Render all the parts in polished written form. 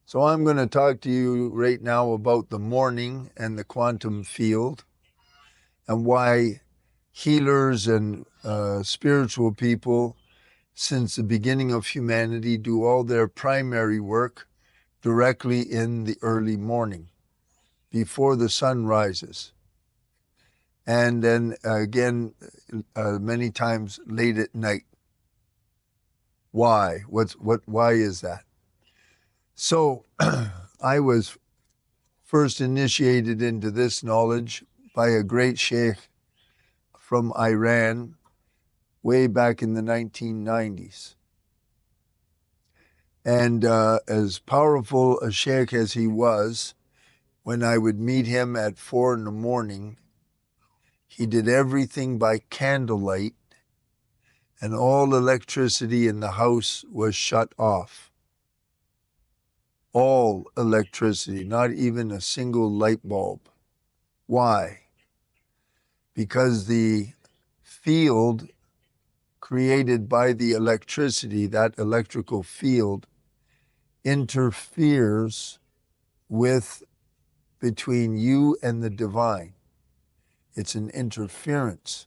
So I'm going to talk to you right now about the morning and the quantum field and why healers and spiritual people since the beginning of humanity do all their primary work directly in the early morning before the sun rises. And then again, many times late at night. Why? Why is that? So I was first initiated into this knowledge by a great sheikh from Iran way back in the 1990s. And as powerful a sheikh as he was, when I would meet him at 4 in the morning, he did everything by candlelight, and all electricity in the house was shut off. All electricity, not even a single light bulb. Why? Because the field created by the electricity, that electrical field, interferes with between you and the divine. It's an interference.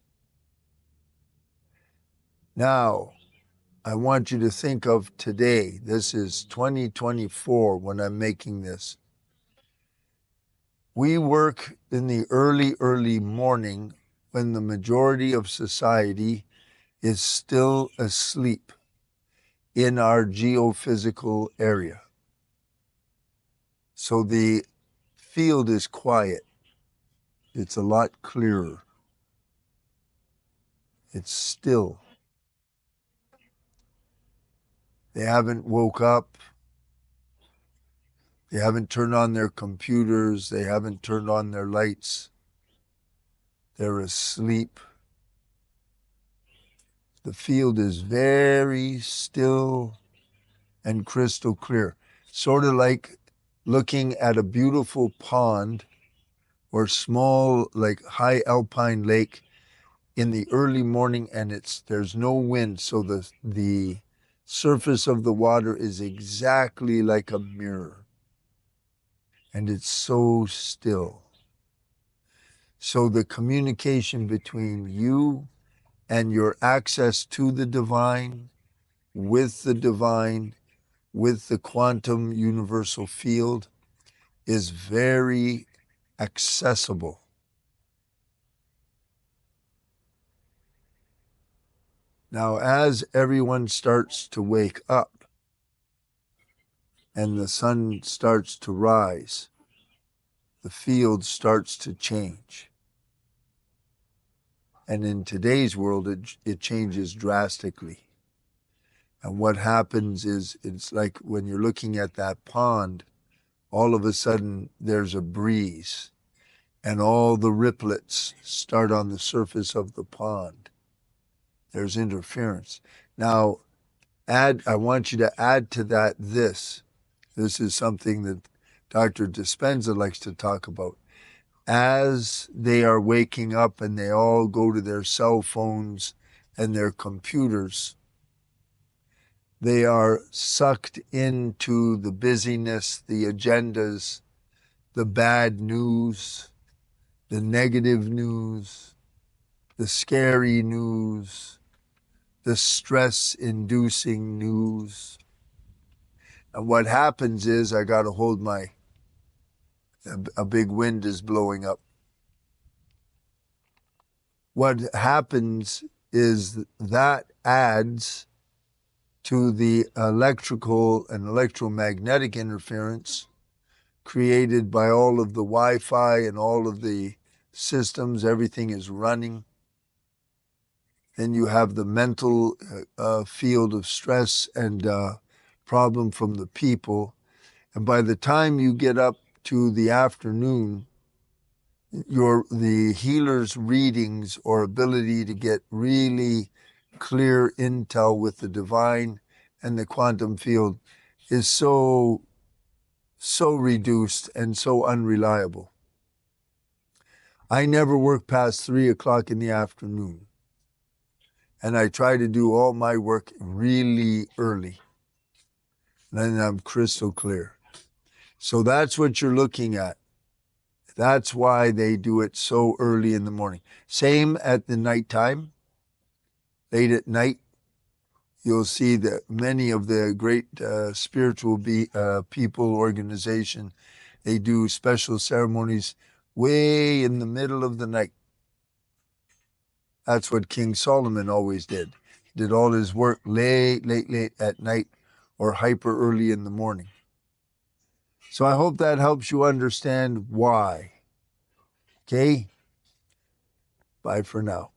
Now, I want you to think of today. This is 2024 when I'm making this. We work in the early morning when the majority of society is still asleep in our geophysical area. So the field is quiet. It's a lot clearer. It's still. They haven't woke up. They haven't turned on their computers. They haven't turned on their lights. They're asleep. The field is very still and crystal clear. Sort of like looking at a beautiful pond or small, like high alpine lake in the early morning, and there's no wind, so the surface of the water is exactly like a mirror, and it's so still. So the communication between you and your access to the divine, with the quantum universal field, is very accessible. Now, as everyone starts to wake up and the sun starts to rise, the field starts to change. And in today's world, it changes drastically. And what happens is, it's like when you're looking at that pond, all of a sudden there's a breeze and all the ripplets start on the surface of the pond. There's interference. Now, I want you to add to that this. This is something that Dr. Dispenza likes to talk about. As they are waking up and they all go to their cell phones and their computers, they are sucked into the busyness, the agendas, the bad news, the negative news, the scary news, the stress-inducing news. And what happens is, I got to hold a big wind is blowing up. What happens is that adds to the electrical and electromagnetic interference created by all of the Wi-Fi and all of the systems. Everything is running. Then you have the mental field of stress and problem from the people. And by the time you get up to the afternoon, the healer's readings or ability to get really clear intel with the divine and the quantum field is so reduced and so unreliable. I never work past 3 o'clock in the afternoon. And I try to do all my work really early. Then I'm crystal clear. So that's what you're looking at. That's why they do it so early in the morning. Same at the nighttime. Late at night, you'll see that many of the great spiritual people organization, they do special ceremonies way in the middle of the night. That's what King Solomon always did. He did all his work late at night or hyper early in the morning. So I hope that helps you understand why. Okay? Bye for now.